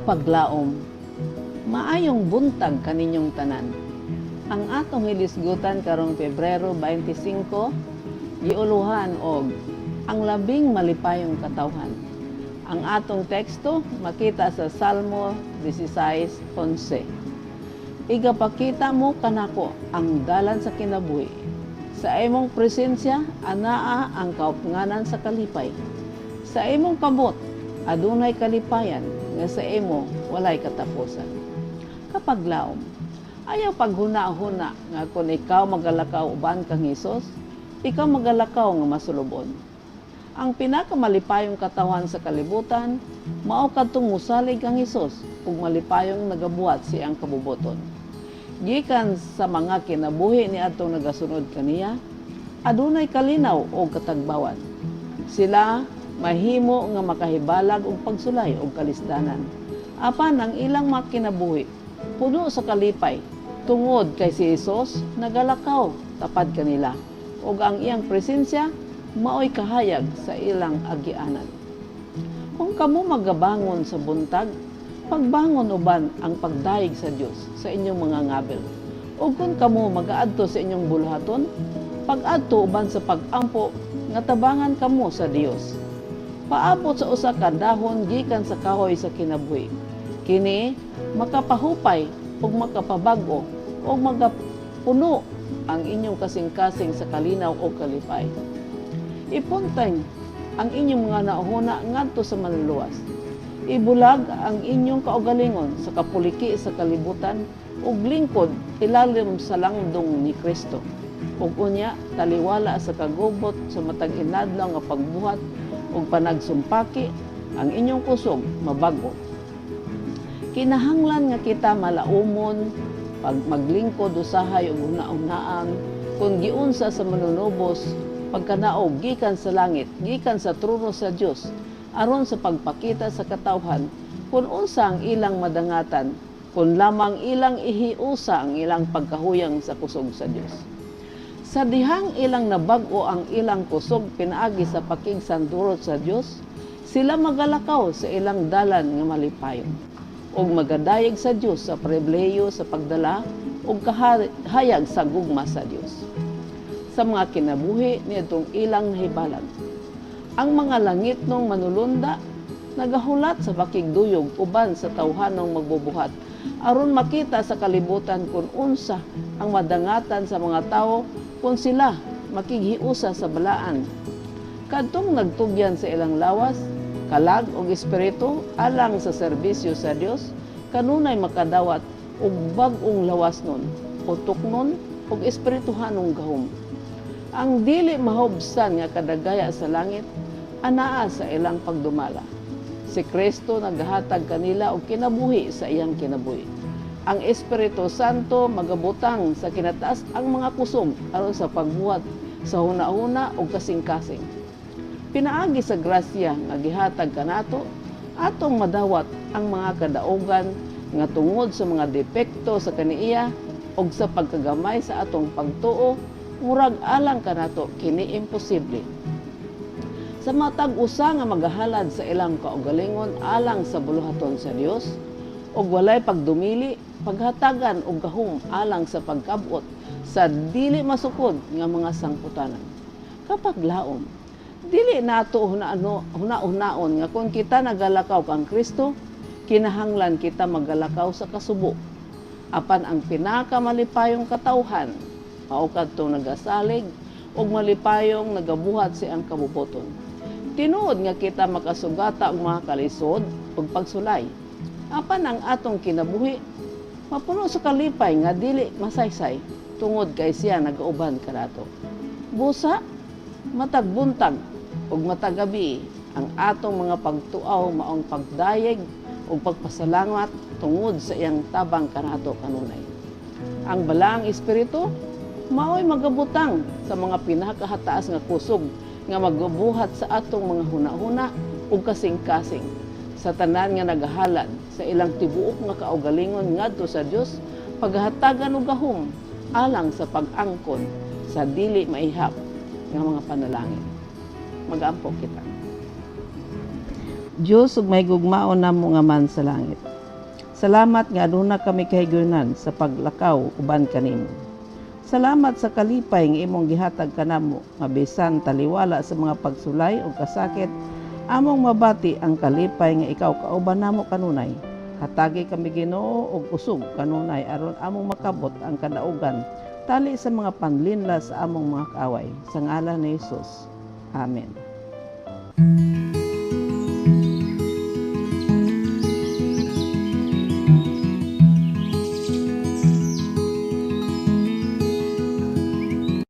Kapaglaom, maayong buntag kaninyong tanan. Ang atong hilisgutan karong Pebrero 25, giuluhan og ang labing malipayong katawhan. Ang atong teksto makita sa Salmo 16:11. Igapakita mo kanako ang dalan sa kinabuhi. Sa imong presensya, anaa ang kaupnganan sa kalipay. Sa imong kabot, adunay kalipayan, nga sa imo walay katapusan. Kapaglaom, ayaw paghuna-huna nga kung ikaw magalakaw uban kang Hesus, ikaw magalakaw nga masulubon. Ang pinakamalipayong katawan sa kalibutan, mao kadtong musalig ang Hesus ug malipayong nagabuhat siyang kabubuton. Gikan sa mga kinabuhi ni atong nagasunod kaniya, adunay kalinaw o katagbawan. Sila mahimo nga makahibalag og pagsulay og kalisdanan. Apan ang ilang mga kinabuhi puno sa kalipay tungod kay si Hesus nagalakaw tapad kanila ug ang iyang presensya maoy kahayag sa ilang agianan. Kung kamo magabangon sa buntag, pagbangon uban ang pagdaig sa Dios sa inyong mga ngabel. Ug kung kamo magaadto sa inyong buluhaton, pag-adto uban sa pag-ampo nga tabangan kamo sa Dios. Paabot sa usa ka dahon gikan sa kahoy sa kinabuhi. Kini makapahupay ug makapabag-o ug magapuno ang inyong kasing-kasing sa kalinaw o kalipay. Ipunteng ang inyong mga nauhuna ngadto sa manluluwas. Ibulag ang inyong kaugalingon sa kapuliki sa kalibutan ug lingkod ilalim sa langdong ni Kristo. Ug unya taliwala sa kagubot sa matag inadlaw nga pagbuhat ug panagsumpaki ang inyong kusog mabag-o. Kinahanglan nga kita malaumon pag maglingkod usahay ug una-unaan kung giunsa sa manunubos pagkanaog gikan sa langit, gikan sa trono sa Dios aron sa pagpakita sa katawhan kung unsa ang ilang madangatan, kung lamang ilang ihiusa ang ilang pagkahuyang sa kusog sa Dios. Sa dihang ilang nabag-o ang ilang kusog pinaagi sa pakigsandurot sa Dios, sila magalakaw sa ilang dalan nga malipayon ug magadayeg sa Dios sa pribilehiyo sa pagdala ug kahayag sa gugma sa Dios. Sa mga kinabuhi niadtong ilang nahibalag, ang mga langit nung manulunda nagahulat sa pakigduyog uban sa tawhanong magbubuhat aron makita sa kalibutan kung unsa ang madangatan sa mga tao kung sila makighiusa sa balaan. Kadtong nagtugyan sa ilang lawas, kalag og espiritu alang sa serbisyo sa Dios, kanunay makadawat og bag-ong lawas nun, utok-nun og espirituhanong gahom. Ang dili mahubsan nga kadagaya sa langit anaa sa ilang pagdumala. Si Kristo naghatag kanila og kinabuhi sa iyang kinabuhi. Ang Espiritu Santo magabutang sa kinataas ang mga kusog aron sa pagbuhat sa huna-huna o kasing-kasing. Pinaagi sa grasya nga gihatag kanato, atong madawat ang mga kadaogan nga tungod sa mga depekto sa kaniya o sa pagkagamay sa atong pagtuo, murag alang kanato kini imposible. Sa matag usa nga magahalad sa ilang kaugalingon alang sa buluhaton sa Dios, ug walay pagdumili, paghatagan og gahom alang sa pagkabot sa dili masukod nga mga sangputanan. Kapaglaom, dili nato huna-hunaon nga kung kita nagalakaw kang Kristo, kinahanglan kita magalakaw sa kasubo. Apan ang pinakamalipayong katawhan, mao kadtong nagasalig ug malipayong nagabuhat siyang kabubuton. Tinuod nga kita makasugata og mga kalisod ug pagsulay. Apan ang atong kinabuhi mapuno sa kalipay nga dili masaysay tungod kay siya nagauban kanato. Busa matag buntag ug matag gabi ang atong mga pagtuaw maong pagdayeg ug pagpasalamat tungod sa iyang tabang kanato kanunay. Ang balaang espiritu maoy magabutang sa mga pinakahataas nga kusog nga magbubuhat sa atong mga huna-huna ug kasing-kasing sa tanan nga nagahalad sa ilang tibuok nga kaugalingon ngadto sa Dios, paghatagan og gahom alang sa pag-angkon sa dili maihap nga mga panalangin. Mag-ampo kita. Diyos, ug may gugmaon namo nga man sa langit. Salamat nga aduna kami kahigayunan sa paglakaw uban kanimo. Salamat sa kalipay nga imong gihatag kanamo nga bisan taliwala sa mga pagsulay o kasakit, among mabati ang kalipay nga ikaw kauban namo kanunay. Hatagi kami Ginoo og kusog kanunay aron among makabot ang kadaugan tali sa mga panlinlas sa among mga kaaway. Sa ngalan ni Jesus. Amen.